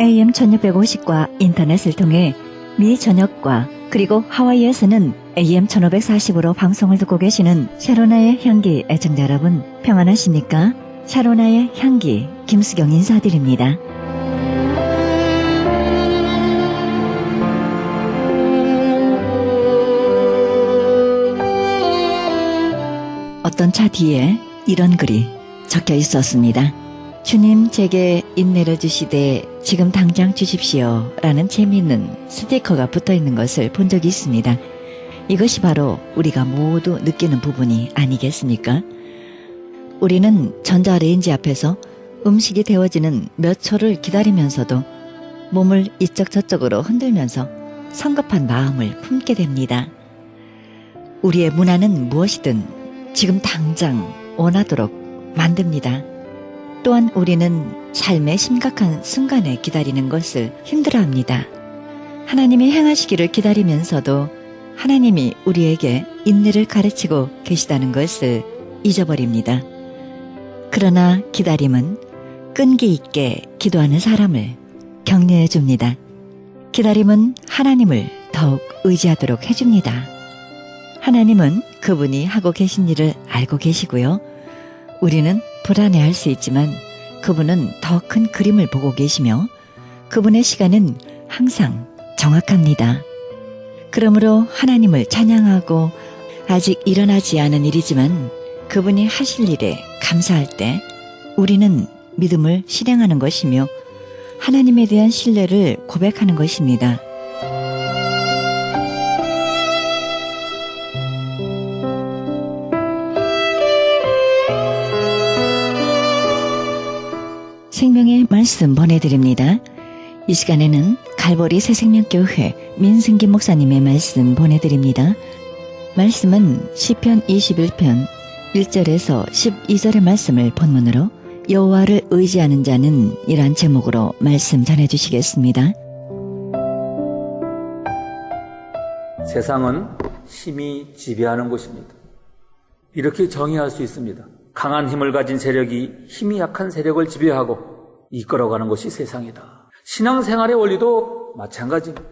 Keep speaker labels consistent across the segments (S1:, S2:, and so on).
S1: AM 1650과 인터넷을 통해 미 전역과 그리고 하와이에서는 AM 1540으로 방송을 듣고 계시는 샤로나의 향기 애청자 여러분, 평안하십니까? 샤로나의 향기 김수경 인사드립니다. 어떤 차 뒤에 이런 글이 적혀 있었습니다. 주님 제게 인내를 주시되 지금 당장 주십시오 라는 재미있는 스티커가 붙어있는 것을 본 적이 있습니다. 이것이 바로 우리가 모두 느끼는 부분이 아니겠습니까? 우리는 전자레인지 앞에서 음식이 데워지는 몇 초를 기다리면서도 몸을 이쪽 저쪽으로 흔들면서 성급한 마음을 품게 됩니다. 우리의 문화는 무엇이든 지금 당장 원하도록 만듭니다. 또한 우리는 삶의 심각한 순간에 기다리는 것을 힘들어합니다. 하나님이 행하시기를 기다리면서도 하나님이 우리에게 인내를 가르치고 계시다는 것을 잊어버립니다. 그러나 기다림은 끈기 있게 기도하는 사람을 격려해 줍니다. 기다림은 하나님을 더욱 의지하도록 해줍니다. 하나님은 그분이 하고 계신 일을 알고 계시고요. 우리는 불안해할 수 있지만 그분은 더 큰 그림을 보고 계시며 그분의 시간은 항상 정확합니다. 그러므로 하나님을 찬양하고 아직 일어나지 않은 일이지만 그분이 하실 일에 감사할 때 우리는 믿음을 실행하는 것이며 하나님에 대한 신뢰를 고백하는 것입니다. 생명의 말씀 보내드립니다. 이 시간에는 갈보리 새생명교회 민승기 목사님의 말씀 보내드립니다. 말씀은 시편 21편 1절에서 12절의 말씀을 본문으로 여호와를 의지하는 자는 이란 제목으로 말씀 전해주시겠습니다.
S2: 세상은 힘이 지배하는 곳입니다. 이렇게 정의할 수 있습니다. 강한 힘을 가진 세력이 힘이 약한 세력을 지배하고 이끌어가는 것이 세상이다. 신앙생활의 원리도 마찬가지입니다.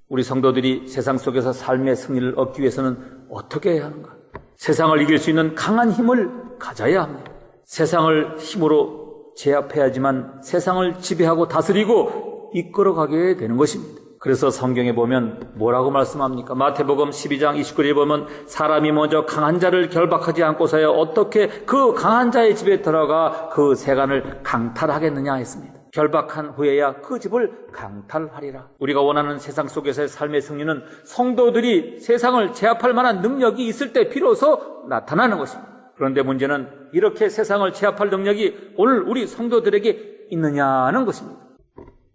S2: 우리 성도들이 세상 속에서 삶의 승리를 얻기 위해서는 어떻게 해야 하는가? 세상을 이길 수 있는 강한 힘을 가져야 합니다. 세상을 힘으로 제압해야지만 세상을 지배하고 다스리고 이끌어가게 되는 것입니다. 그래서 성경에 보면 뭐라고 말씀합니까? 마태복음 12장 29절에 보면 사람이 먼저 강한 자를 결박하지 않고서야 어떻게 그 강한 자의 집에 들어가 그 세간을 강탈하겠느냐 했습니다. 결박한 후에야 그 집을 강탈하리라. 우리가 원하는 세상 속에서의 삶의 승리는 성도들이 세상을 제압할 만한 능력이 있을 때 비로소 나타나는 것입니다. 그런데 문제는 이렇게 세상을 제압할 능력이 오늘 우리 성도들에게 있느냐는 것입니다.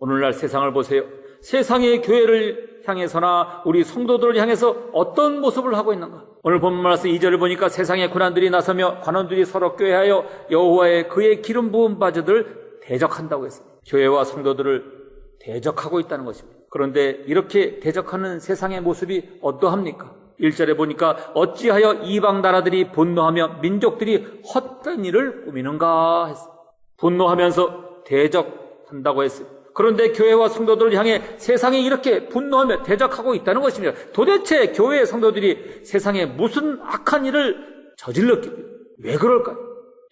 S2: 오늘날 세상을 보세요. 세상의 교회를 향해서나 우리 성도들을 향해서 어떤 모습을 하고 있는가? 오늘 본문 말씀 2절을 보니까 세상의 고난들이 나서며 관원들이 서로 꾀하여 여호와의 그의 기름 부은 바저들을 대적한다고 했습니다. 교회와 성도들을 대적하고 있다는 것입니다. 그런데 이렇게 대적하는 세상의 모습이 어떠합니까? 1절에 보니까 어찌하여 이방 나라들이 분노하며 민족들이 헛된 일을 꾸미는가 했습니다. 분노하면서 대적한다고 했습니다. 그런데 교회와 성도들을 향해 세상이 이렇게 분노하며 대적하고 있다는 것입니다. 도대체 교회의 성도들이 세상에 무슨 악한 일을 저질렀길래 왜 그럴까요?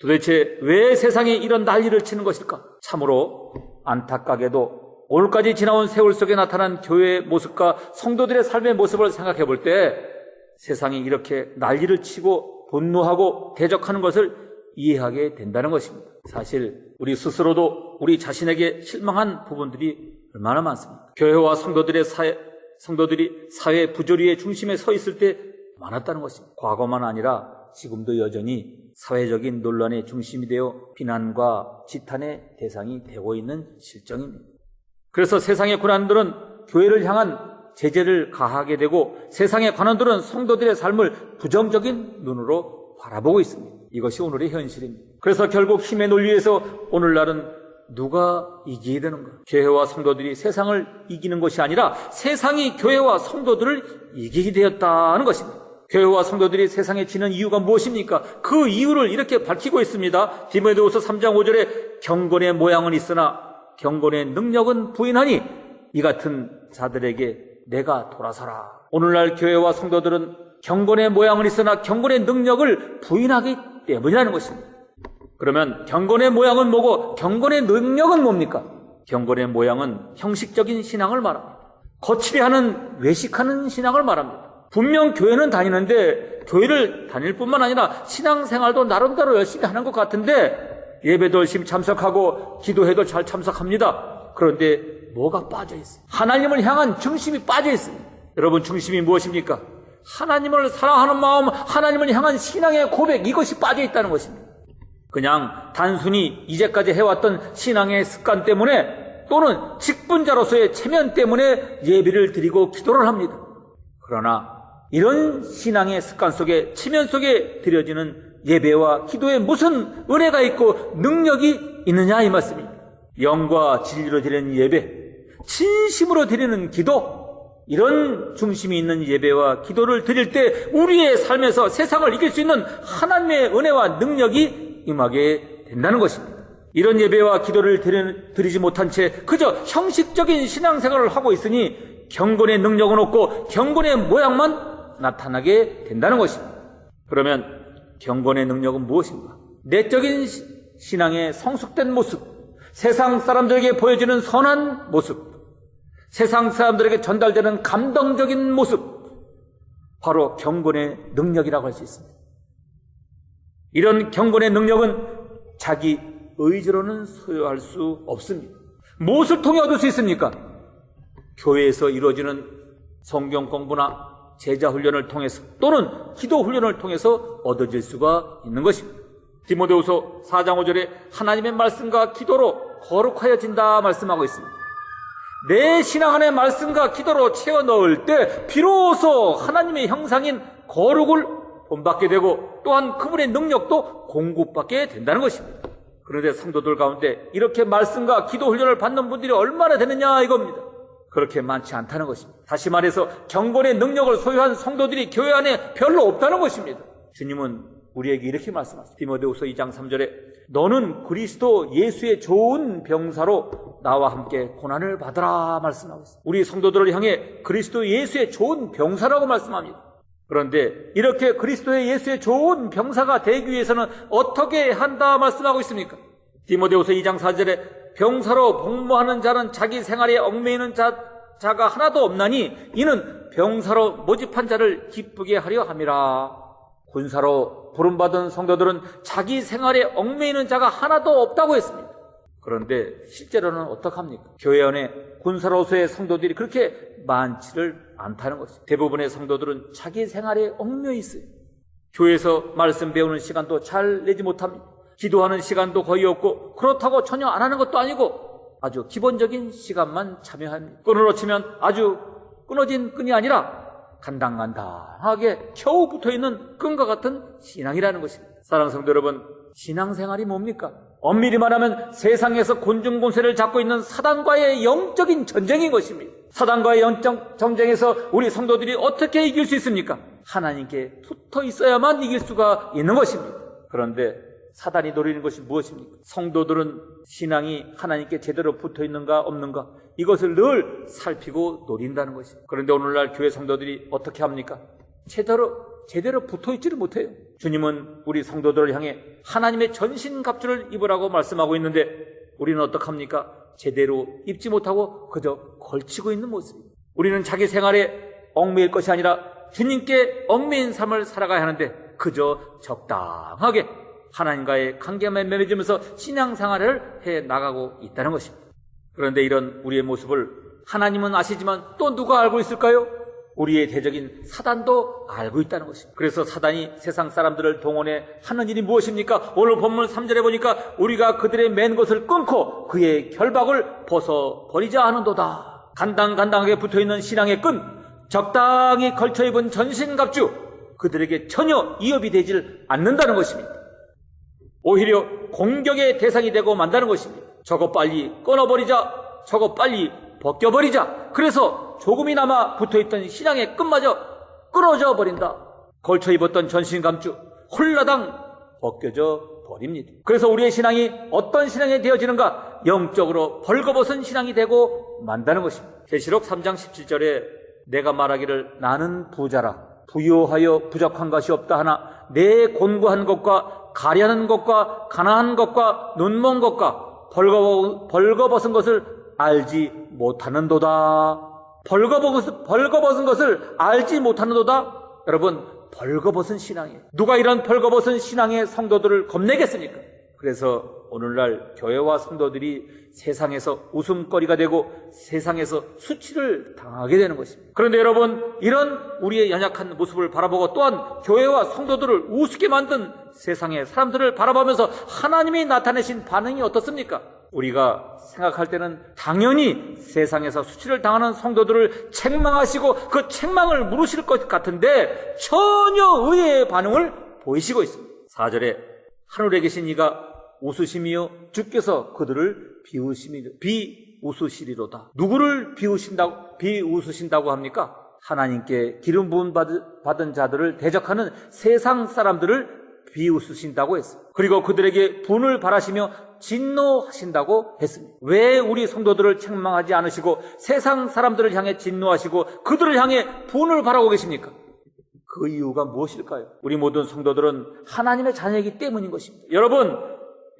S2: 도대체 왜 세상에 이런 난리를 치는 것일까? 참으로 안타깝게도 오늘까지 지나온 세월 속에 나타난 교회의 모습과 성도들의 삶의 모습을 생각해 볼 때 세상이 이렇게 난리를 치고 분노하고 대적하는 것을 이해하게 된다는 것입니다. 사실 우리 스스로도 우리 자신에게 실망한 부분들이 얼마나 많습니까? 교회와 성도들이 사회 부조리의 중심에 서 있을 때 많았다는 것입니다. 과거만 아니라 지금도 여전히 사회적인 논란의 중심이 되어 비난과 지탄의 대상이 되고 있는 실정입니다. 그래서 세상의 고난들은 교회를 향한 제재를 가하게 되고 세상의 관원들은 성도들의 삶을 부정적인 눈으로 바라보고 있습니다. 이것이 오늘의 현실입니다. 그래서 결국 힘의 논리에서 오늘날은 누가 이기게 되는가? 교회와 성도들이 세상을 이기는 것이 아니라 세상이 교회와 성도들을 이기게 되었다는 것입니다. 교회와 성도들이 세상에 지는 이유가 무엇입니까? 그 이유를 이렇게 밝히고 있습니다. 디모데후서 3장 5절에 경건의 모양은 있으나 경건의 능력은 부인하니 이 같은 자들에게 내가 돌아서라. 오늘날 교회와 성도들은 경건의 모양은 있으나 경건의 능력을 부인하기 때문이라는 것입니다. 그러면 경건의 모양은 뭐고 경건의 능력은 뭡니까? 경건의 모양은 형식적인 신앙을 말합니다. 거칠게 하는 외식하는 신앙을 말합니다. 분명 교회는 다니는데 교회를 다닐 뿐만 아니라 신앙생활도 나름대로 열심히 하는 것 같은데 예배도 열심히 참석하고 기도해도 잘 참석합니다. 그런데 뭐가 빠져 있어요? 하나님을 향한 중심이 빠져 있습니다. 여러분, 중심이 무엇입니까? 하나님을 사랑하는 마음, 하나님을 향한 신앙의 고백, 이것이 빠져 있다는 것입니다. 그냥 단순히 이제까지 해왔던 신앙의 습관 때문에 또는 직분자로서의 체면 때문에 예배를 드리고 기도를 합니다. 그러나 이런 신앙의 습관 속에, 체면 속에 드려지는 예배와 기도에 무슨 은혜가 있고 능력이 있느냐 이 말씀입니다. 영과 진리로 드리는 예배, 진심으로 드리는 기도, 이런 중심이 있는 예배와 기도를 드릴 때 우리의 삶에서 세상을 이길 수 있는 하나님의 은혜와 능력이 임하게 된다는 것입니다. 이런 예배와 기도를 드리지 못한 채 그저 형식적인 신앙생활을 하고 있으니 경건의 능력은 없고 경건의 모양만 나타나게 된다는 것입니다. 그러면 경건의 능력은 무엇인가? 내적인 신앙의 성숙된 모습, 세상 사람들에게 보여지는 선한 모습, 세상 사람들에게 전달되는 감동적인 모습, 바로 경건의 능력이라고 할 수 있습니다. 이런 경건의 능력은 자기 의지로는 소유할 수 없습니다. 무엇을 통해 얻을 수 있습니까? 교회에서 이루어지는 성경 공부나 제자 훈련을 통해서 또는 기도 훈련을 통해서 얻어질 수가 있는 것입니다. 디모데후서 4장 5절에 하나님의 말씀과 기도로 거룩하여진다 말씀하고 있습니다. 내 신앙 안에 말씀과 기도로 채워 넣을 때 비로소 하나님의 형상인 거룩을 본받게 되고 또한 그분의 능력도 공급받게 된다는 것입니다. 그런데 성도들 가운데 이렇게 말씀과 기도 훈련을 받는 분들이 얼마나 되느냐 이겁니다. 그렇게 많지 않다는 것입니다. 다시 말해서 경건의 능력을 소유한 성도들이 교회 안에 별로 없다는 것입니다. 주님은 우리에게 이렇게 말씀하십니다. 디모데후서 2장 3절에 너는 그리스도 예수의 좋은 병사로 나와 함께 고난을 받으라 말씀하고 있습니다. 우리 성도들을 향해 그리스도 예수의 좋은 병사라고 말씀합니다. 그런데 이렇게 그리스도의 예수의 좋은 병사가 되기 위해서는 어떻게 한다 말씀하고 있습니까? 디모데후서 2장 4절에 병사로 복무하는 자는 자기 생활에 얽매이는 자가 하나도 없나니 이는 병사로 모집한 자를 기쁘게 하려 함이라. 군사로 부름받은 성도들은 자기 생활에 얽매이는 자가 하나도 없다고 했습니다. 그런데 실제로는 어떡합니까? 교회 안에 군사로서의 성도들이 그렇게 많지를 않다는 것입니다. 대부분의 성도들은 자기 생활에 얽매여 있어요. 교회에서 말씀 배우는 시간도 잘 내지 못합니다. 기도하는 시간도 거의 없고 그렇다고 전혀 안 하는 것도 아니고 아주 기본적인 시간만 참여합니다. 끈으로 치면 아주 끊어진 끈이 아니라 간당간당하게 겨우 붙어있는 끈과 같은 신앙이라는 것입니다. 사랑하는 성도 여러분, 신앙생활이 뭡니까? 엄밀히 말하면 세상에서 곤중곤세를 잡고 있는 사단과의 영적인 전쟁인 것입니다. 사단과의 영적 전쟁에서 우리 성도들이 어떻게 이길 수 있습니까? 하나님께 붙어 있어야만 이길 수가 있는 것입니다. 그런데 사단이 노리는 것이 무엇입니까? 성도들은 신앙이 하나님께 제대로 붙어 있는가 없는가 이것을 늘 살피고 노린다는 것입니다. 그런데 오늘날 교회 성도들이 어떻게 합니까? 제대로 붙어 있지를 못해요. 주님은 우리 성도들을 향해 하나님의 전신갑주를 입으라고 말씀하고 있는데 우리는 어떡합니까? 제대로 입지 못하고 그저 걸치고 있는 모습입니다. 우리는 자기 생활에 얽매일 것이 아니라 주님께 얽매인 삶을 살아가야 하는데 그저 적당하게 하나님과의 관계만 맺으면서 신앙생활을 해나가고 있다는 것입니다. 그런데 이런 우리의 모습을 하나님은 아시지만 또 누가 알고 있을까요? 우리의 대적인 사단도 알고 있다는 것입니다. 그래서 사단이 세상 사람들을 동원해 하는 일이 무엇입니까? 오늘 본문 3절에 보니까 우리가 그들의 맨 것을 끊고 그의 결박을 벗어버리자 하는도다. 간당간당하게 붙어있는 신앙의 끈, 적당히 걸쳐입은 전신갑주, 그들에게 전혀 위협이 되질 않는다는 것입니다. 오히려 공격의 대상이 되고 만다는 것입니다. 저거 빨리 끊어버리자, 저거 빨리 벗겨버리자. 그래서 조금이나마 붙어있던 신앙의 끈마저 끊어져 버린다. 걸쳐 입었던 전신감주 홀라당 벗겨져 버립니다. 그래서 우리의 신앙이 어떤 신앙이 되어지는가? 영적으로 벌거벗은 신앙이 되고 만다는 것입니다. 계시록 3장 17절에 내가 말하기를 나는 부자라 부요하여 부족한 것이 없다 하나 내 곤고한 것과 가련한 것과 가난한 것과 눈먼 것과 벌거벗은 것을 알지 못하는도다. 벌거벗은 것을 알지 못하는도다. 여러분, 벌거벗은 신앙이에요. 누가 이런 벌거벗은 신앙의 성도들을 겁내겠습니까? 그래서 오늘날 교회와 성도들이 세상에서 웃음거리가 되고 세상에서 수치를 당하게 되는 것입니다. 그런데 여러분, 이런 우리의 연약한 모습을 바라보고 또한 교회와 성도들을 우습게 만든 세상의 사람들을 바라보면서 하나님이 나타내신 반응이 어떻습니까? 우리가 생각할 때는 당연히 세상에서 수치를 당하는 성도들을 책망하시고 그 책망을 물으실 것 같은데 전혀 의외의 반응을 보이시고 있습니다. 4절에 하늘에 계신 이가 웃으심이요 주께서 그들을 비웃으시리로다. 누구를 비웃으신다고 합니까? 하나님께 기름 부음 받은 자들을 대적하는 세상 사람들을 비웃으신다고 했어요. 그리고 그들에게 분을 바라시며 진노하신다고 했습니다. 왜 우리 성도들을 책망하지 않으시고 세상 사람들을 향해 진노하시고 그들을 향해 분을 바라고 계십니까? 그 이유가 무엇일까요? 우리 모든 성도들은 하나님의 자녀이기 때문인 것입니다.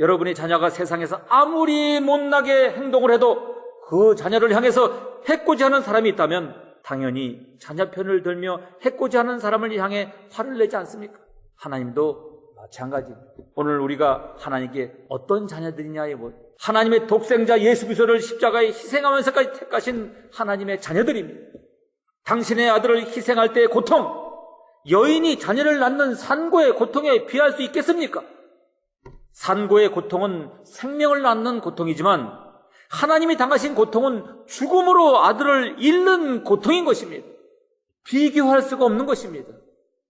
S2: 여러분의 자녀가 세상에서 아무리 못나게 행동을 해도 그 자녀를 향해서 해코지 하는 사람이 있다면 당연히 자녀 편을 들며 해코지 하는 사람을 향해 화를 내지 않습니까? 하나님도 마찬가지입니다. 오늘 우리가 하나님께 어떤 자녀들이냐에 하나님의 독생자 예수 그리스도를 십자가에 희생하면서까지 택하신 하나님의 자녀들입니다. 당신의 아들을 희생할 때의 고통, 여인이 자녀를 낳는 산고의 고통에 비할 수 있겠습니까? 산고의 고통은 생명을 낳는 고통이지만 하나님이 당하신 고통은 죽음으로 아들을 잃는 고통인 것입니다. 비교할 수가 없는 것입니다.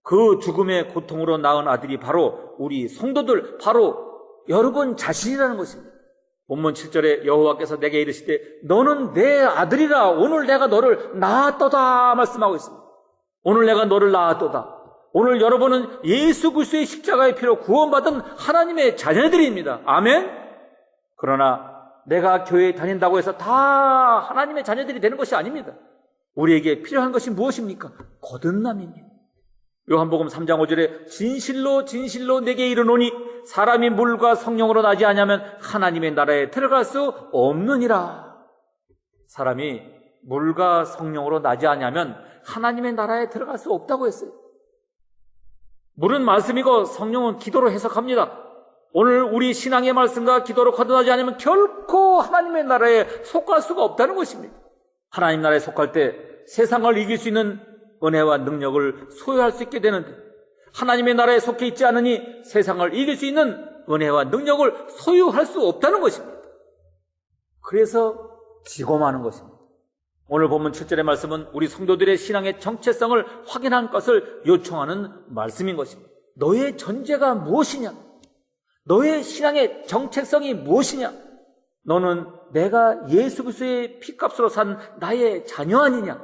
S2: 그 죽음의 고통으로 낳은 아들이 바로 우리 성도들, 바로 여러분 자신이라는 것입니다. 본문 7절에 여호와께서 내게 이르시되 너는 내 아들이라 오늘 내가 너를 낳았도다 말씀하고 있습니다. 오늘 내가 너를 낳았도다. 오늘 여러분은 예수 그리스도의 십자가의 피로 구원받은 하나님의 자녀들입니다. 아멘? 그러나 내가 교회에 다닌다고 해서 다 하나님의 자녀들이 되는 것이 아닙니다. 우리에게 필요한 것이 무엇입니까? 거듭남입니다. 요한복음 3장 5절에 진실로 진실로 내게 이르노니 사람이 물과 성령으로 나지 아니하면 하나님의 나라에 들어갈 수 없느니라. 사람이 물과 성령으로 나지 아니하면 하나님의 나라에 들어갈 수 없다고 했어요. 물은 말씀이고 성령은 기도로 해석합니다. 오늘 우리 신앙의 말씀과 기도로 거듭나지 않으면 결코 하나님의 나라에 속할 수가 없다는 것입니다. 하나님 나라에 속할 때 세상을 이길 수 있는 은혜와 능력을 소유할 수 있게 되는데 하나님의 나라에 속해 있지 않으니 세상을 이길 수 있는 은혜와 능력을 소유할 수 없다는 것입니다. 그래서 지고마는 것입니다. 오늘 본문 7절의 말씀은 우리 성도들의 신앙의 정체성을 확인한 것을 요청하는 말씀인 것입니다. 너의 전제가 무엇이냐? 너의 신앙의 정체성이 무엇이냐? 너는 내가 예수 그리스도의 피값으로 산 나의 자녀 아니냐?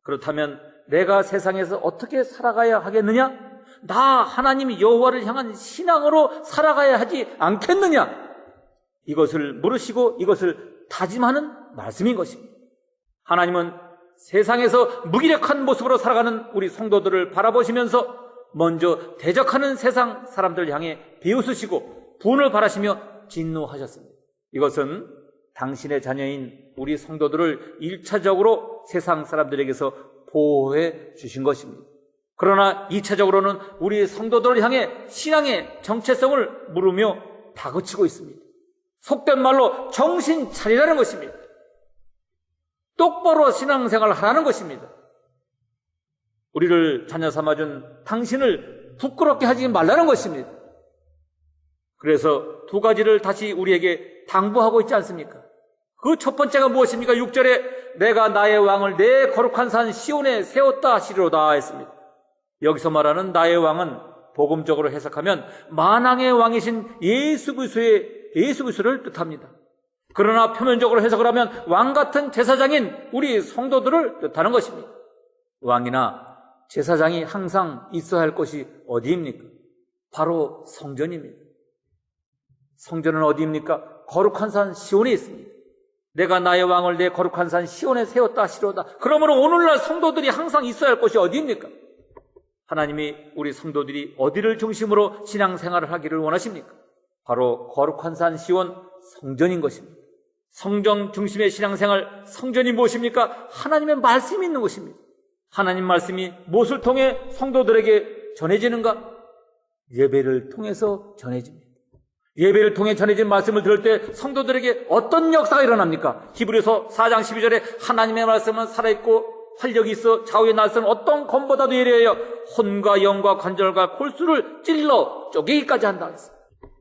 S2: 그렇다면 내가 세상에서 어떻게 살아가야 하겠느냐? 나 하나님 여호와를 향한 신앙으로 살아가야 하지 않겠느냐? 이것을 물으시고 이것을 다짐하는 말씀인 것입니다. 하나님은 세상에서 무기력한 모습으로 살아가는 우리 성도들을 바라보시면서 먼저 대적하는 세상 사람들을 향해 비웃으시고 분을 바라시며 진노하셨습니다. 이것은 당신의 자녀인 우리 성도들을 1차적으로 세상 사람들에게서 보호해 주신 것입니다. 그러나 2차적으로는 우리 성도들을 향해 신앙의 정체성을 물으며 다그치고 있습니다. 속된 말로 정신 차리라는 것입니다. 똑바로 신앙생활을 하라는 것입니다. 우리를 자녀 삼아준 당신을 부끄럽게 하지 말라는 것입니다. 그래서 두 가지를 다시 우리에게 당부하고 있지 않습니까? 그 첫 번째가 무엇입니까? 6절에 내가 나의 왕을 내 거룩한 산 시온에 세웠다 하시리로다 했습니다. 여기서 말하는 나의 왕은 복음적으로 해석하면 만왕의 왕이신 예수 그리스도를 뜻합니다. 그러나 표면적으로 해석을 하면 왕 같은 제사장인 우리 성도들을 뜻하는 것입니다. 왕이나 제사장이 항상 있어야 할 곳이 어디입니까? 바로 성전입니다. 성전은 어디입니까? 거룩한 산 시온에 있습니다. 내가 나의 왕을 내 거룩한 산 시온에 세웠다 하시로다. 그러므로 오늘날 성도들이 항상 있어야 할 곳이 어디입니까? 하나님이 우리 성도들이 어디를 중심으로 신앙생활을 하기를 원하십니까? 바로 거룩한 산 시온 성전인 것입니다. 성전 중심의 신앙생활, 성전이 무엇입니까? 하나님의 말씀이 있는 것입니다. 하나님 말씀이 무엇을 통해 성도들에게 전해지는가? 예배를 통해서 전해집니다. 예배를 통해 전해진 말씀을 들을 때 성도들에게 어떤 역사가 일어납니까? 히브리서 4장 12절에 하나님의 말씀은 살아있고 활력이 있어 좌우의 날선 어떤 검보다도 예리하여 혼과 영과 관절과 골수를 찔러 쪼개기까지 한다 했어요.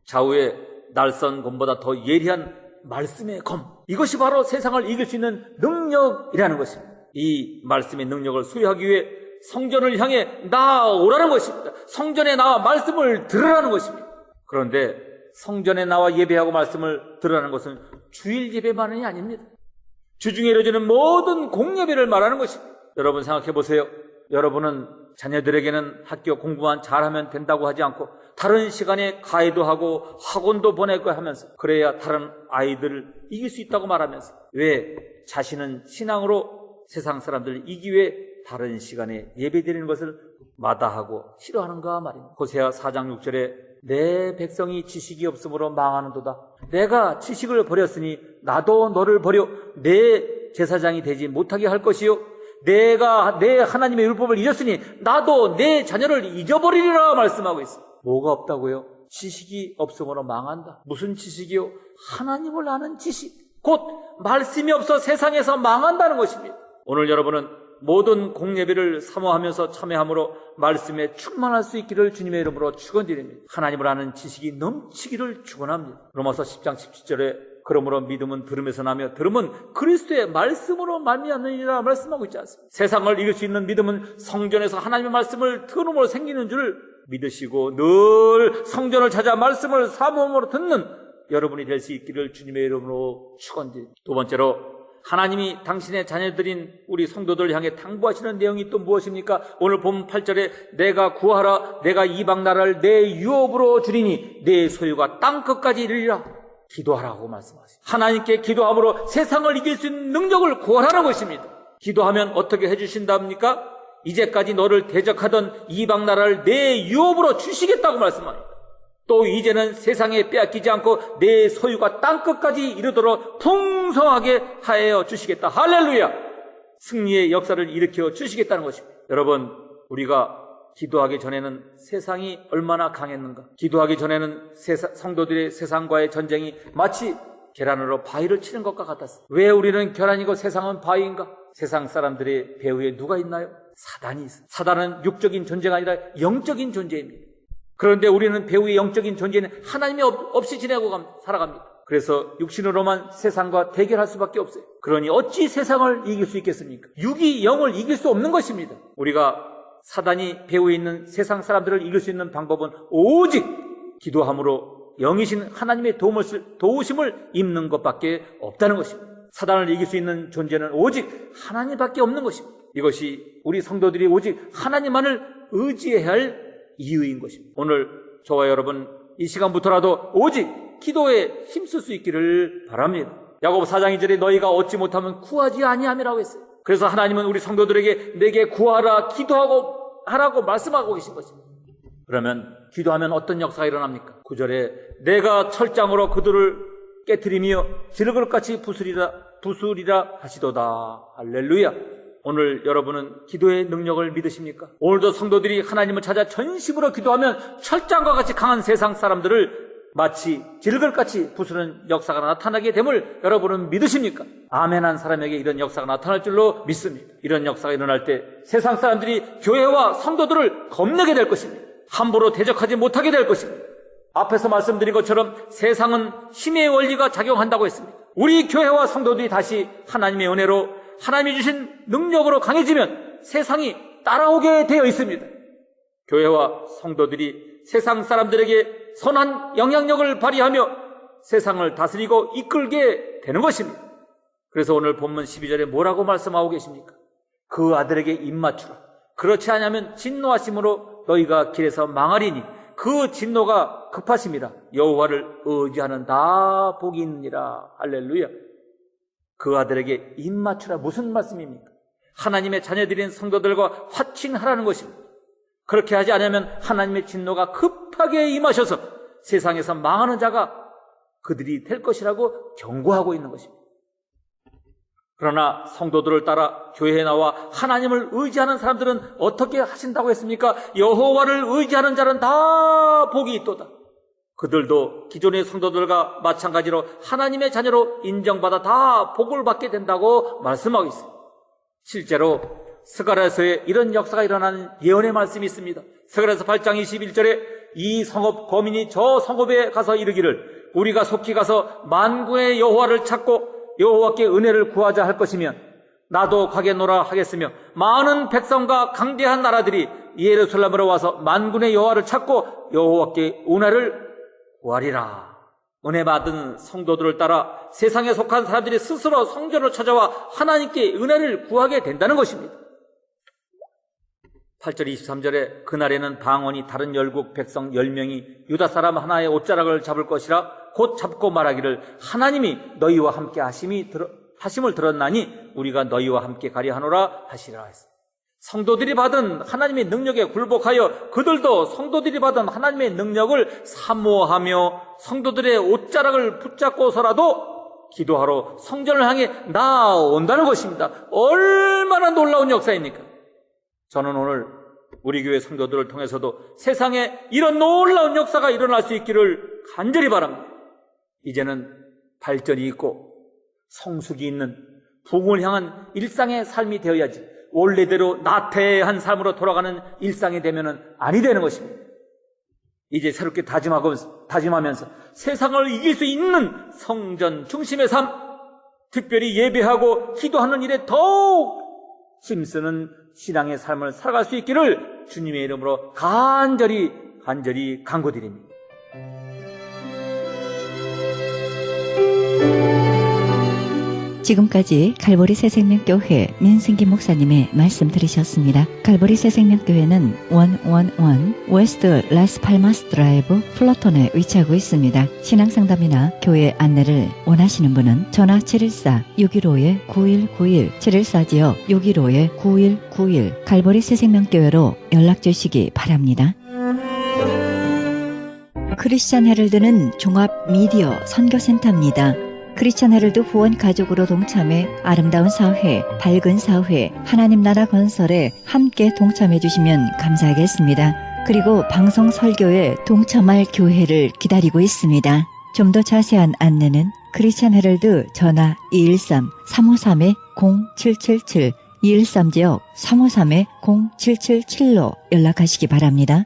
S2: 좌우의 날선 검보다 더 예리한 말씀의 검, 이것이 바로 세상을 이길 수 있는 능력이라는 것입니다. 이 말씀의 능력을 수여하기 위해 성전을 향해 나아오라는 것입니다. 성전에 나와 말씀을 들으라는 것입니다. 그런데 성전에 나와 예배하고 말씀을 들으라는 것은 주일 예배만이 아닙니다. 주중에 이루어지는 모든 공예배를 말하는 것입니다. 여러분 생각해 보세요. 여러분은 자녀들에게는 학교 공부만 잘하면 된다고 하지 않고 다른 시간에 가해도 하고 학원도 보내고 하면서 그래야 다른 아이들을 이길 수 있다고 말하면서 왜 자신은 신앙으로 세상 사람들을 이기기 위해 다른 시간에 예배드리는 것을 마다하고 싫어하는가 말입니다. 호세아 4장 6절에 내 백성이 지식이 없으므로 망하는도다. 내가 지식을 버렸으니 나도 너를 버려 내 제사장이 되지 못하게 할 것이요 내가 내 하나님의 율법을 잊었으니 나도 내 자녀를 잊어버리리라 말씀하고 있어요. 뭐가 없다고요? 지식이 없으므로 망한다. 무슨 지식이요? 하나님을 아는 지식, 곧 말씀이 없어 세상에서 망한다는 것입니다. 오늘 여러분은 모든 공예배를 사모하면서 참여함으로 말씀에 충만할 수 있기를 주님의 이름으로 축원드립니다. 하나님을 아는 지식이 넘치기를 축원합니다. 로마서 10장 17절에 그러므로 믿음은 들음에서 나며 들음은 그리스도의 말씀으로 말미암느니라 말씀하고 있지 않습니까? 세상을 이길 수 있는 믿음은 성전에서 하나님의 말씀을 들음으로 생기는 줄 믿으시고 늘 성전을 찾아 말씀을 사모함으로 듣는 여러분이 될 수 있기를 주님의 이름으로 축원드립니다. 두 번째로 하나님이 당신의 자녀들인 우리 성도들을 향해 당부하시는 내용이 또 무엇입니까? 오늘 본문 8절에 내가 구하라 내가 이방 나라를 내 유업으로 주리니 내 소유가 땅끝까지 이르리라. 기도하라고 말씀하십니다. 하나님께 기도함으로 세상을 이길 수 있는 능력을 구하라는 것입니다. 기도하면 어떻게 해주신답니까? 이제까지 너를 대적하던 이방 나라를 내 유업으로 주시겠다고 말씀합니다. 또 이제는 세상에 빼앗기지 않고 내 소유가 땅끝까지 이르도록 풍성하게 하여 주시겠다. 할렐루야! 승리의 역사를 일으켜 주시겠다는 것입니다. 여러분, 우리가 기도하기 전에는 세상이 얼마나 강했는가? 기도하기 전에는 성도들의 세상과의 전쟁이 마치 계란으로 바위를 치는 것과 같았어요. 왜 우리는 계란이고 세상은 바위인가? 세상 사람들의 배후에 누가 있나요? 사단이 있어요. 사단은 육적인 존재가 아니라 영적인 존재입니다. 그런데 우리는 배후의 영적인 존재는 하나님이 없이 지내고 살아갑니다. 그래서 육신으로만 세상과 대결할 수밖에 없어요. 그러니 어찌 세상을 이길 수 있겠습니까? 육이 영을 이길 수 없는 것입니다. 우리가 사단이 배후에 있는 세상 사람들을 이길 수 있는 방법은 오직 기도함으로 영이신 하나님의 도우심을 입는 것밖에 없다는 것입니다. 사단을 이길 수 있는 존재는 오직 하나님밖에 없는 것입니다. 이것이 우리 성도들이 오직 하나님만을 의지해야 할 이유인 것입니다. 오늘 저와 여러분 이 시간부터라도 오직 기도에 힘쓸 수 있기를 바랍니다. 야고보 4장 2절에 너희가 얻지 못하면 구하지 아니함이라고 했어요. 그래서 하나님은 우리 성도들에게 내게 구하라 기도하고 하라고 말씀하고 계신 것입니다. 그러면 기도하면 어떤 역사가 일어납니까? 9절에 내가 철장으로 그들을 깨트리며 지르글같이 부수리라 하시도다. 할렐루야. 오늘 여러분은 기도의 능력을 믿으십니까? 오늘도 성도들이 하나님을 찾아 전심으로 기도하면 철장과 같이 강한 세상 사람들을 마치 질글같이 부수는 역사가 나타나게 됨을 여러분은 믿으십니까? 아멘한 사람에게 이런 역사가 나타날 줄로 믿습니다. 이런 역사가 일어날 때 세상 사람들이 교회와 성도들을 겁내게 될 것입니다. 함부로 대적하지 못하게 될 것입니다. 앞에서 말씀드린 것처럼 세상은 힘의 원리가 작용한다고 했습니다. 우리 교회와 성도들이 다시 하나님의 은혜로 하나님이 주신 능력으로 강해지면 세상이 따라오게 되어 있습니다. 교회와 성도들이 세상 사람들에게 선한 영향력을 발휘하며 세상을 다스리고 이끌게 되는 것입니다. 그래서 오늘 본문 12절에 뭐라고 말씀하고 계십니까? 그 아들에게 입맞추라. 그렇지 않으면 진노하심으로 너희가 길에서 망하리니 그 진노가 급하십니다. 여호와를 의지하는 다 복이 있느니라. 할렐루야. 그 아들에게 입맞추라. 무슨 말씀입니까? 하나님의 자녀들인 성도들과 화친하라는 것입니다. 그렇게 하지 않으면 하나님의 진노가 급하게 임하셔서 세상에서 망하는 자가 그들이 될 것이라고 경고하고 있는 것입니다. 그러나 성도들을 따라 교회에 나와 하나님을 의지하는 사람들은 어떻게 하신다고 했습니까? 여호와를 의지하는 자는 다 복이 있도다. 그들도 기존의 성도들과 마찬가지로 하나님의 자녀로 인정받아 다 복을 받게 된다고 말씀하고 있습니다. 실제로 스가랴서에 이런 역사가 일어나는 예언의 말씀이 있습니다. 스가랴서 8장 21절에 이 성읍 거민이 저 성읍에 가서 이르기를 우리가 속히 가서 만군의 여호와를 찾고 여호와께 은혜를 구하자 할 것이면 나도 가겠노라 하겠으며 많은 백성과 강대한 나라들이 예루살렘으로 와서 만군의 여호와를 찾고 여호와께 은혜를 구하리라. 은혜 받은 성도들을 따라 세상에 속한 사람들이 스스로 성전으로 찾아와 하나님께 은혜를 구하게 된다는 것입니다. 8절 23절에 그날에는 방언이 다른 열국 백성 10명이 유다 사람 하나의 옷자락을 잡을 것이라 곧 잡고 말하기를 하나님이 너희와 함께 하심을 들었나니 우리가 너희와 함께 가려 하노라 하시라 했습니다. 성도들이 받은 하나님의 능력에 굴복하여 그들도 성도들이 받은 하나님의 능력을 사모하며 성도들의 옷자락을 붙잡고서라도 기도하러 성전을 향해 나온다는 것입니다. 얼마나 놀라운 역사입니까? 저는 오늘 우리 교회 성도들을 통해서도 세상에 이런 놀라운 역사가 일어날 수 있기를 간절히 바랍니다. 이제는 발전이 있고 성숙이 있는 부흥을 향한 일상의 삶이 되어야지 원래대로 나태한 삶으로 돌아가는 일상이 되면은 아니 되는 것입니다. 이제 새롭게 다짐하면서 세상을 이길 수 있는 성전 중심의 삶, 특별히 예배하고 기도하는 일에 더욱 힘쓰는 신앙의 삶을 살아갈 수 있기를 주님의 이름으로 간절히 간구드립니다.
S1: 지금까지 갈보리 새생명교회 민승기 목사님의 말씀 들으셨습니다. 갈보리 새생명교회는 111 웨스트 라스팔마스 드라이브 플로톤에 위치하고 있습니다. 신앙상담이나 교회 안내를 원하시는 분은 전화 714-615-9191 714-615-9191 갈보리 새생명교회로 연락주시기 바랍니다. 크리스찬 헤럴드는 종합 미디어 선교센터입니다. 크리스찬 헤럴드 후원 가족으로 동참해 아름다운 사회, 밝은 사회, 하나님 나라 건설에 함께 동참해 주시면 감사하겠습니다. 그리고 방송 설교에 동참할 교회를 기다리고 있습니다. 좀 더 자세한 안내는 크리스찬 헤럴드 전화 213-353-0777 213지역 353-0777로 연락하시기 바랍니다.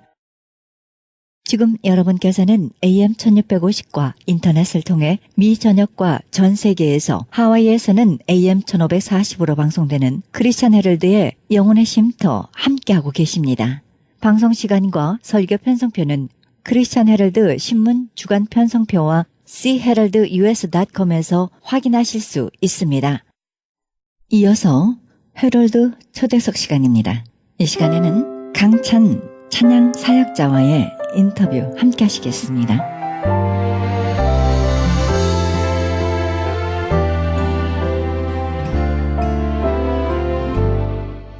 S1: 지금 여러분께서는 AM 1650과 인터넷을 통해 미 전역과 전 세계에서 하와이에서는 AM 1540으로 방송되는 크리스찬 헤럴드의 영혼의 쉼터 함께하고 계십니다. 방송 시간과 설교 편성표는 크리스찬 헤럴드 신문 주간 편성표와 cheheraldus.com에서 확인하실 수 있습니다. 이어서 헤럴드 초대석 시간입니다. 이 시간에는 강찬 찬양 사역자와의 인터뷰 함께 하시겠습니다.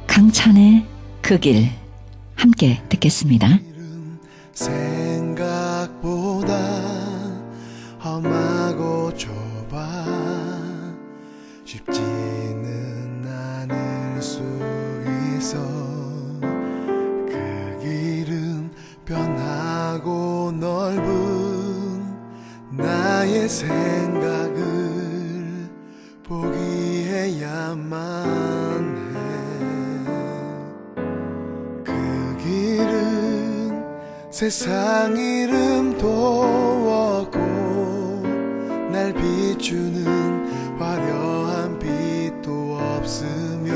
S1: 강찬의 그 길 함께 듣겠습니다.
S3: 생각보다 험하고 좁아 쉽지는 않을 수 있어 그 길은 변하고 넓은 나의 생각을 포기해야만 해 그 길은 세상 이름도 없고 날 비추는 화려한 빛도 없으며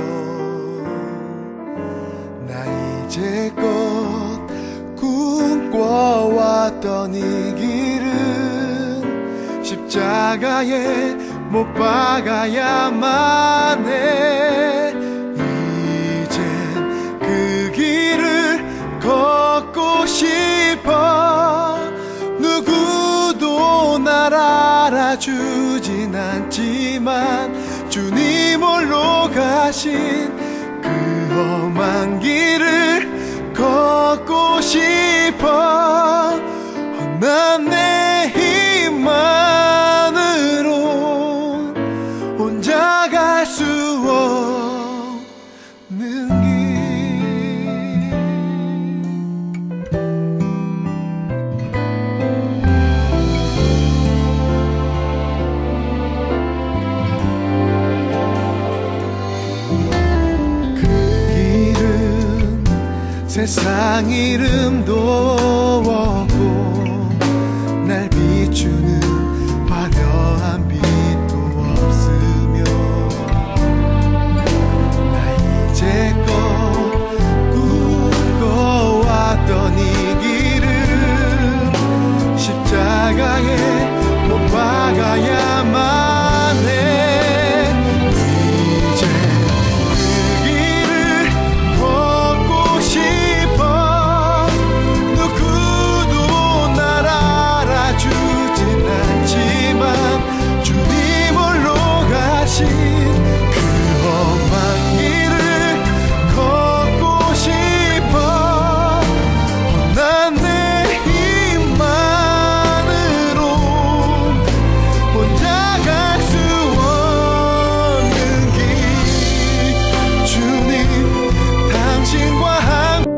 S3: 나 이제껏 꿈꿔왔던 이 길은 십자가에 못 박아야만 해 이젠 그 길을 걷고 싶어 날 알아주진 않지만 주님 홀로 가신 그 험한 길을 걷고 싶어. 난 내 힘만으로 혼자 갈 수 없는 길. 그 길은 세상 이름도 없고 날 비추는 화려한 빛도 없으며 나 이제껏 꿈꿔왔던 이 길은 십자가에 못 박아야만 해. 이제 그 길을 걷고 싶어. 누구도 날 알아주진 않지만 주님 홀로 가신 그 험한 길을 걷고 싶어. 난 내 힘만으로 혼자 갈 수 없는 길. 주님 당신과 함께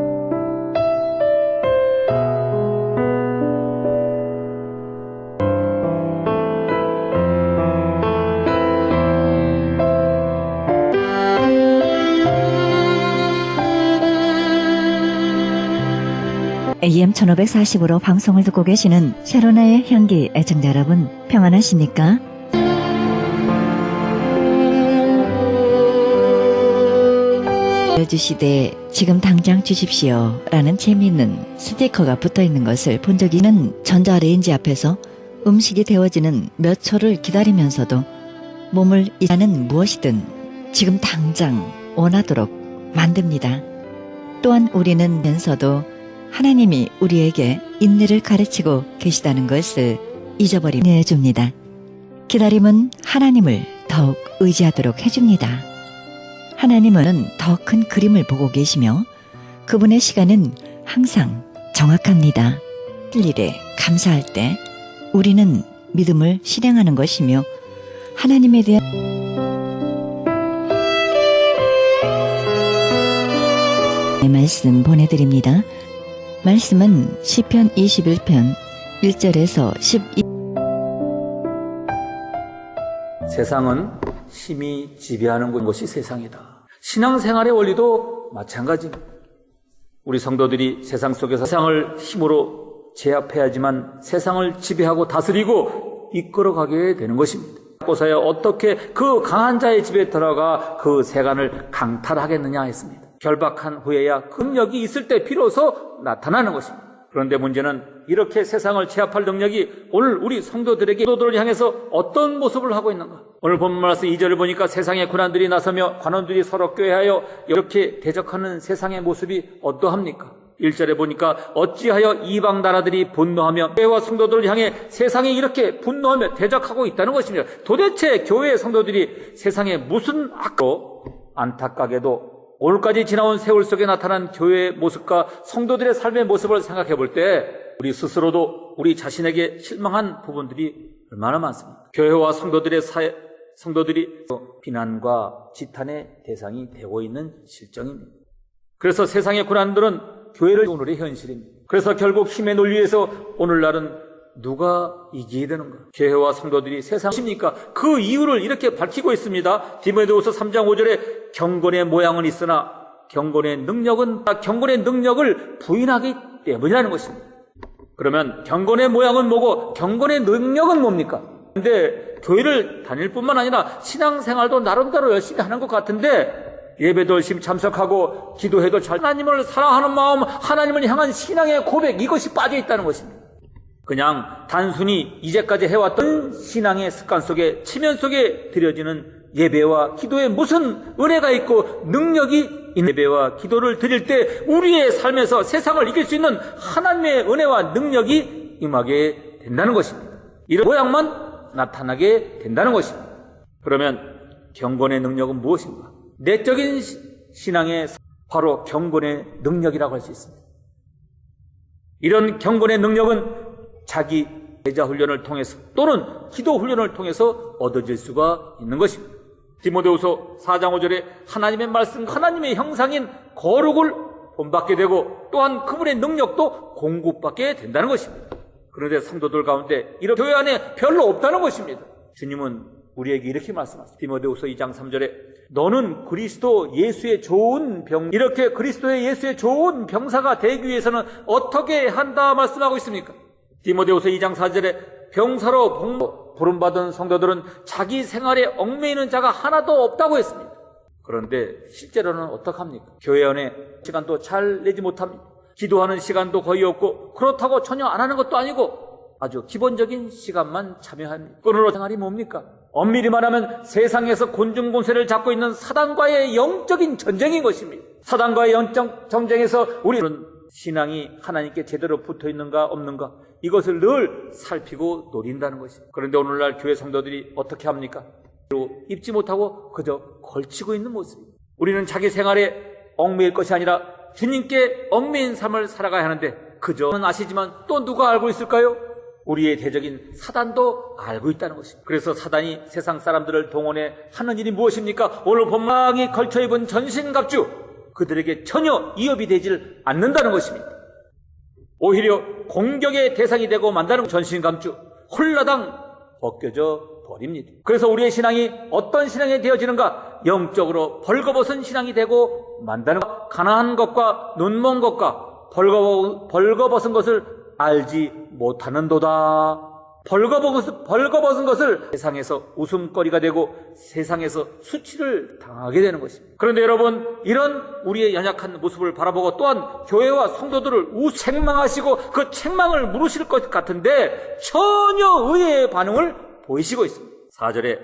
S1: AM 1540으로 방송을 듣고 계시는 쉐로나의 향기 애청자 여러분, 평안하십니까? 주시되 지금 당장 주십시오 라는 재미있는 스티커가 붙어있는 것을 본 적이 있는 전자레인지 앞에서 음식이 데워지는 몇 초를 기다리면서도 몸을 이라는 무엇이든 지금 당장 원하도록 만듭니다. 또한 우리는 면서도 하나님이 우리에게 인내를 가르치고 계시다는 것을 잊어버리게 해줍니다. 기다림은 하나님을 더욱 의지하도록 해줍니다. 하나님은 더 큰 그림을 보고 계시며 그분의 시간은 항상 정확합니다. 일에 감사할 때 우리는 믿음을 실행하는 것이며 하나님에 대한 말씀 보내드립니다. 말씀은 시편 21편 1절에서 12.
S2: 세상은 힘이 지배하는 곳이 세상이다. 신앙생활의 원리도 마찬가지입니다. 우리 성도들이 세상 속에서 세상을 힘으로 제압해야지만 세상을 지배하고 다스리고 이끌어가게 되는 것입니다. 고사야 어떻게 그 강한 자의 집에 들어가 그 세간을 강탈하겠느냐 했습니다. 결박한 후에야 그 능력이 있을 때 비로소 나타나는 것입니다. 그런데 문제는 이렇게 세상을 제압할 능력이 오늘 우리 성도들에게 성도들을 향해서 어떤 모습을 하고 있는가? 오늘 본문 말씀 2절을 보니까 세상의 군관들이 나서며 관원들이 서로 꾀하여 이렇게 대적하는 세상의 모습이 어떠합니까? 1절에 보니까 어찌하여 이방 나라들이 분노하며 교회와 성도들을 향해 세상이 이렇게 분노하며 대적하고 있다는 것입니다. 도대체 교회의 성도들이 세상에 무슨 악로 안타깝게도 오늘까지 지나온 세월 속에 나타난 교회의 모습과 성도들의 삶의 모습을 생각해 볼 때 우리 스스로도 우리 자신에게 실망한 부분들이 얼마나 많습니까? 교회와 성도들이 비난과 지탄의 대상이 되고 있는 실정입니다. 그래서 세상의 군안들은 교회를 오늘의 현실입니다. 그래서 결국 힘의 논리에서 오늘날은 누가 이기게 되는가? 교회와 성도들이 세상입니까? 그 이유를 이렇게 밝히고 있습니다. 디모데후서 3장 5절에 경건의 모양은 있으나 경건의 능력을 부인하기 때문이라는 것입니다. 그러면 경건의 모양은 뭐고 경건의 능력은 뭡니까? 근데 교회를 다닐 뿐만 아니라 신앙생활도 나름대로 열심히 하는 것 같은데 예배도 열심히 참석하고 기도해도 잘 하나님을 사랑하는 마음, 하나님을 향한 신앙의 고백, 이것이 빠져 있다는 것입니다. 그냥 단순히 이제까지 해왔던 신앙의 습관 속에 치면 속에 들여지는 예배와 기도에 무슨 은혜가 있고 능력이 있는 예배와 기도를 드릴 때 우리의 삶에서 세상을 이길 수 있는 하나님의 은혜와 능력이 임하게 된다는 것입니다. 이런 모양만 나타나게 된다는 것입니다. 그러면 경건의 능력은 무엇인가? 내적인 신앙의 바로 경건의 능력이라고 할 수 있습니다. 이런 경건의 능력은 자기 제자 훈련을 통해서 또는 기도 훈련을 통해서 얻어질 수가 있는 것입니다. 디모데후서 4장 5절에 하나님의 말씀, 하나님의 형상인 거룩을 본받게 되고 또한 그분의 능력도 공급받게 된다는 것입니다. 그런데 성도들 가운데 이런 교회 안에 별로 없다는 것입니다. 주님은 우리에게 이렇게 말씀하십니다. 디모데후서 2장 3절에 너는 그리스도 예수의 좋은 이렇게 그리스도의 예수의 좋은 병사가 되기 위해서는 어떻게 한다 말씀하고 있습니까? 디모데후서 2장 4절에 병사로 부름받은 성도들은 자기 생활에 얽매이는 자가 하나도 없다고 했습니다. 그런데 실제로는 어떡합니까? 교회 안에 시간도 잘 내지 못합니다. 기도하는 시간도 거의 없고 그렇다고 전혀 안 하는 것도 아니고 아주 기본적인 시간만 참여합니다. 끈으로 생활이 뭡니까? 엄밀히 말하면 세상에서 곤중곤세를 잡고 있는 사단과의 영적인 전쟁인 것입니다. 사단과의 영적 전쟁에서 우리는 신앙이 하나님께 제대로 붙어 있는가 없는가 이것을 늘 살피고 노린다는 것입니다. 그런데 오늘날 교회 성도들이 어떻게 합니까? 입지 못하고 그저 걸치고 있는 모습입니다. 우리는 자기 생활에 얽매일 것이 아니라 주님께 얽매인 삶을 살아가야 하는데 그저는 아시지만 또 누가 알고 있을까요? 우리의 대적인 사단도 알고 있다는 것입니다. 그래서 사단이 세상 사람들을 동원해 하는 일이 무엇입니까? 오늘 본망이 걸쳐 입은 전신갑주 그들에게 전혀 이업이 되질 않는다는 것입니다. 오히려 공격의 대상이 되고 만다는 전신갑주 홀라당 벗겨져 버립니다. 그래서 우리의 신앙이 어떤 신앙이 되어지는가? 영적으로 벌거벗은 신앙이 되고 만다는 것. 가난한 것과 눈먼 것과 벌거벗은 것을 알지 못하는도다. 벌거벗은 것을 세상에서 웃음거리가 되고 세상에서 수치를 당하게 되는 것입니다. 그런데 여러분, 이런 우리의 연약한 모습을 바라보고 또한 교회와 성도들을 책망하시고 그 책망을 물으실 것 같은데 전혀 의외의 반응을 보이시고 있습니다. 4절에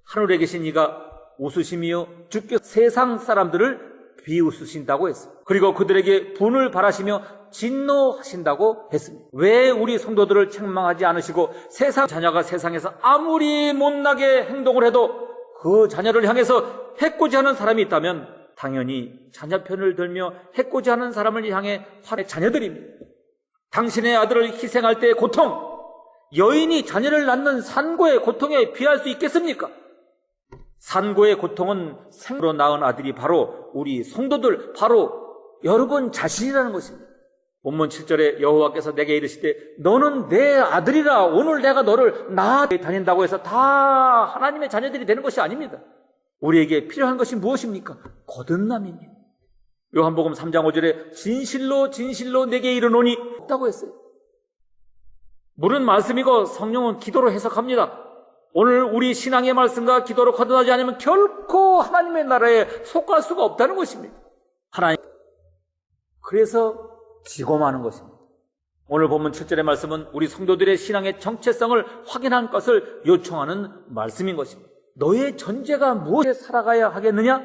S2: 하늘에 계신 이가 웃으시며 주께서 세상 사람들을 비웃으신다고 했어요. 그리고 그들에게 분을 바라시며 진노하신다고 했습니다. 왜 우리 성도들을 책망하지 않으시고 세상 자녀가 세상에서 아무리 못나게 행동을 해도 그 자녀를 향해서 해코지 하는 사람이 있다면 당연히 자녀 편을 들며 해코지 하는 사람을 향해 화내 자녀들입니다. 당신의 아들을 희생할 때의 고통, 여인이 자녀를 낳는 산고의 고통에 비할 수 있겠습니까? 산고의 고통은 생으로 낳은 아들이 바로 우리 성도들, 바로 여러분 자신이라는 것입니다. 본문 7절에 여호와께서 내게 이르시되 너는 내 아들이라 오늘 내가 너를 낳아 다닌다고 해서 다 하나님의 자녀들이 되는 것이 아닙니다. 우리에게 필요한 것이 무엇입니까? 거듭남입니다. 요한복음 3장 5절에 진실로 진실로 내게 이르노니 없다고 했어요. 물은 말씀이고 성령은 기도로 해석합니다. 오늘 우리 신앙의 말씀과 기도로 거듭나지 않으면 결코 하나님의 나라에 속할 수가 없다는 것입니다. 하나님, 그래서 지고마는 것입니다. 오늘 본문 7절의 말씀은 우리 성도들의 신앙의 정체성을 확인한 것을 요청하는 말씀인 것입니다. 너의 전제가 무엇에 살아가야 하겠느냐?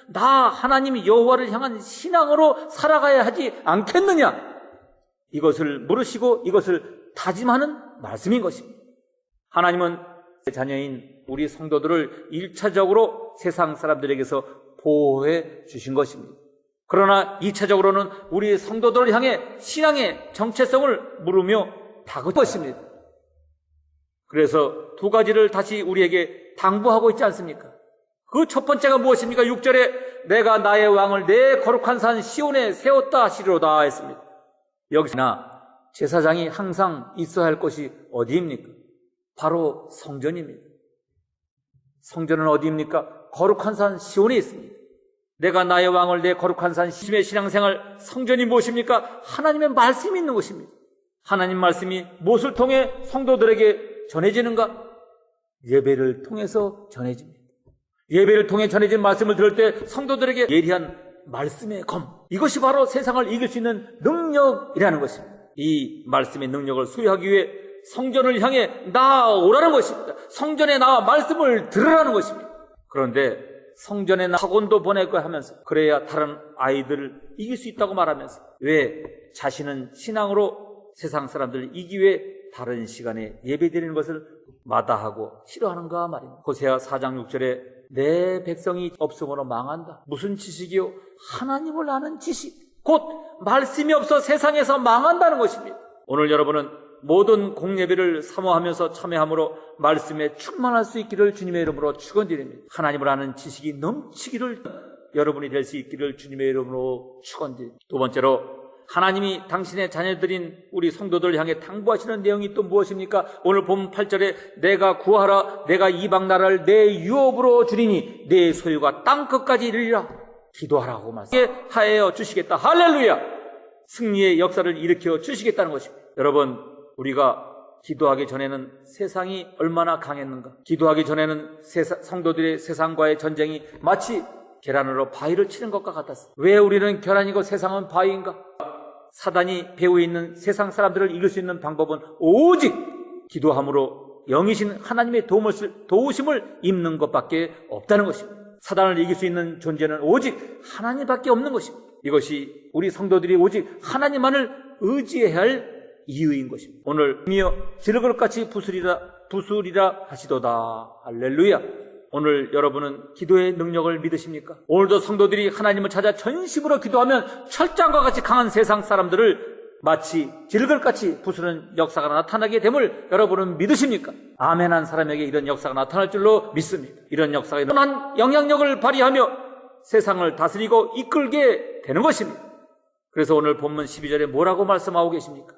S2: 나 하나님 여호와를 향한 신앙으로 살아가야 하지 않겠느냐? 이것을 물으시고 이것을 다짐하는 말씀인 것입니다. 하나님은 자녀인 우리 성도들을 1차적으로 세상 사람들에게서 보호해 주신 것입니다. 그러나 2차적으로는 우리 성도들을 향해 신앙의 정체성을 물으며 다그칠 것입니다. 그래서 두 가지를 다시 우리에게 당부하고 있지 않습니까? 그 첫 번째가 무엇입니까? 6절에 내가 나의 왕을 내 거룩한 산 시온에 세웠다 하시리로다 했습니다. 여기서나 제사장이 항상 있어야 할 곳이 어디입니까? 바로 성전입니다. 성전은 어디입니까? 거룩한 산 시온에 있습니다. 내가 나의 왕을 내 거룩한 산 시온의 신앙생활, 성전이 무엇입니까? 하나님의 말씀이 있는 곳입니다. 하나님 말씀이 무엇을 통해 성도들에게 전해지는가? 예배를 통해서 전해집니다. 예배를 통해 전해진 말씀을 들을 때 성도들에게 예리한 말씀의 검, 이것이 바로 세상을 이길 수 있는 능력이라는 것입니다. 이 말씀의 능력을 수여하기 위해 성전을 향해 나오라는 것입니다. 성전에 나와 말씀을 들으라는 것입니다. 그런데 성전에 학원도 보내고 하면서 그래야 다른 아이들을 이길 수 있다고 말하면서 왜 자신은 신앙으로 세상 사람들을 이기기 위해 다른 시간에 예배드리는 것을 마다하고 싫어하는가 말입니다. 호세아 4장 6절에 내 백성이 없음으로 망한다. 무슨 지식이요? 하나님을 아는 지식, 곧 말씀이 없어 세상에서 망한다는 것입니다. 오늘 여러분은 모든 공예배를 사모하면서 참여함으로 말씀에 충만할 수 있기를 주님의 이름으로 축원드립니다. 하나님을 아는 지식이 넘치기를 여러분이 될 수 있기를 주님의 이름으로 축원드립니다. 두 번째로 하나님이 당신의 자녀들인 우리 성도들을 향해 당부하시는 내용이 또 무엇입니까? 오늘 본문 8절에 내가 구하라 내가 이방 나라를 내 유업으로 주리니 내 소유가 땅끝까지 이르리라. 기도하라고 말씀하여 주시겠다. 할렐루야. 승리의 역사를 일으켜 주시겠다는 것입니다. 여러분, 우리가 기도하기 전에는 세상이 얼마나 강했는가. 기도하기 전에는 성도들의 세상과의 전쟁이 마치 계란으로 바위를 치는 것과 같았습니다. 왜 우리는 계란이고 세상은 바위인가? 사단이 배후에 있는 세상 사람들을 이길 수 있는 방법은 오직 기도함으로 영이신 하나님의 도우심을 입는 것밖에 없다는 것입니다. 사단을 이길 수 있는 존재는 오직 하나님밖에 없는 것입니다. 이것이 우리 성도들이 오직 하나님만을 의지해야 할 이유인 것입니다. 오늘 미어 지르그릇같이 부수리라 하시도다. 할렐루야. 오늘 여러분은 기도의 능력을 믿으십니까? 오늘도 성도들이 하나님을 찾아 전심으로 기도하면 철장과 같이 강한 세상 사람들을 마치 질글같이 부수는 역사가 나타나게 됨을 여러분은 믿으십니까? 아멘한 사람에게 이런 역사가 나타날 줄로 믿습니다. 이런 역사가 일어난 영향력을 발휘하며 세상을 다스리고 이끌게 되는 것입니다. 그래서 오늘 본문 12절에 뭐라고 말씀하고 계십니까?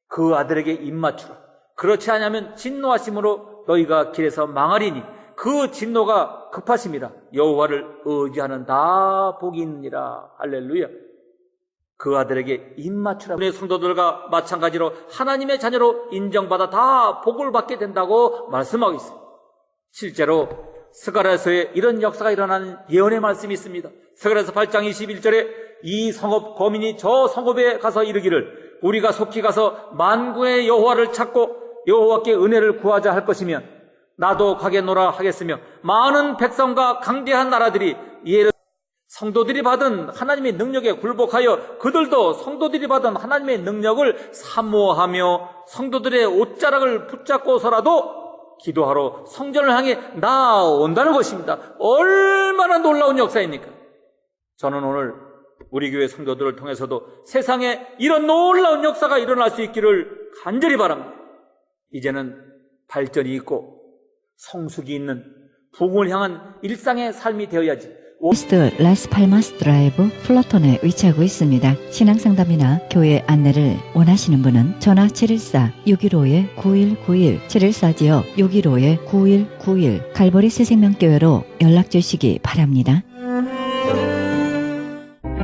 S2: 그 아들에게 입맞추라. 그렇지 않으면 진노하심으로 너희가 길에서 망하리니 그 진노가 급하심이라. 여호와를 의지하는 다 복이 있느니라. 할렐루야. 그 아들에게 입맞추라. 우리 성도들과 마찬가지로 하나님의 자녀로 인정받아 다 복을 받게 된다고 말씀하고 있습니다. 실제로 스가랴서에 이런 역사가 일어나는 예언의 말씀이 있습니다. 스가랴서 8장 21절에 이 성읍 거민이 저 성읍에 가서 이르기를 우리가 속히 가서 만군의 여호와를 찾고 여호와께 은혜를 구하자 할 것이면 나도 가겠노라 하겠으며 많은 백성과 강대한 나라들이 이에 성도들이 받은 하나님의 능력에 굴복하여 그들도 성도들이 받은 하나님의 능력을 사모하며 성도들의 옷자락을 붙잡고서라도 기도하러 성전을 향해 나온다는 것입니다. 얼마나 놀라운 역사입니까? 저는 오늘 우리 교회 성도들을 통해서도 세상에 이런 놀라운 역사가 일어날 수 있기를 간절히 바랍니다. 이제는 발전이 있고 성숙이 있는 부흥을 향한 일상의 삶이 되어야지.
S1: 웨스트 라스팔마스 드라이브 플러톤에 위치하고 있습니다. 신앙상담이나 교회 안내를 원하시는 분은 전화 714-615-9191 714-615-9191 갈보리 새생명교회로 연락주시기 바랍니다.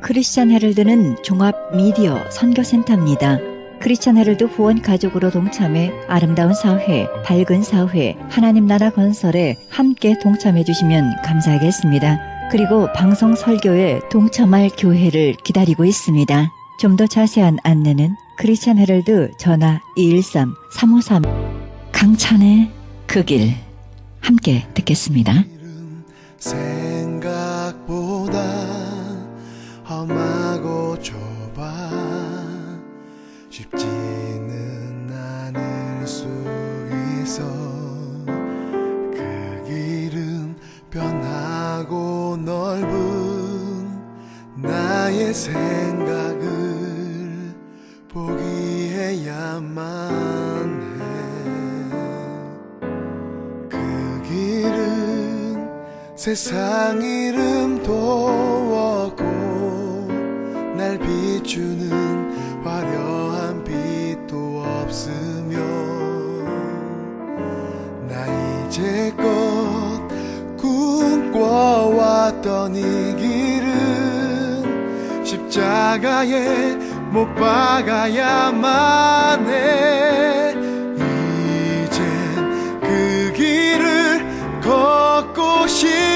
S1: 크리스찬 헤럴드는 종합 미디어 선교센터입니다. 크리스찬 헤럴드 후원 가족으로 동참해 아름다운 사회, 밝은 사회, 하나님 나라 건설에 함께 동참해 주시면 감사하겠습니다. 그리고 방송 설교에 동참할 교회를 기다리고 있습니다. 좀 더 자세한 안내는 크리스찬 헤럴드 전화 213-353 강찬의 그 길 함께 듣겠습니다.
S3: 생각보다 험하고 좁아 쉽지는 않을 수 있어. 그 길은 변하고 넓은 나의 생각을 포기해야만 해. 그 길은 세상 이름도 없고 날 비추는 화려한 빛도 없으며 나 이제껏 꿈꿔왔던 이 길은 십자가에 못 박아야만 해. 이젠 그 길을 걷고 싶어.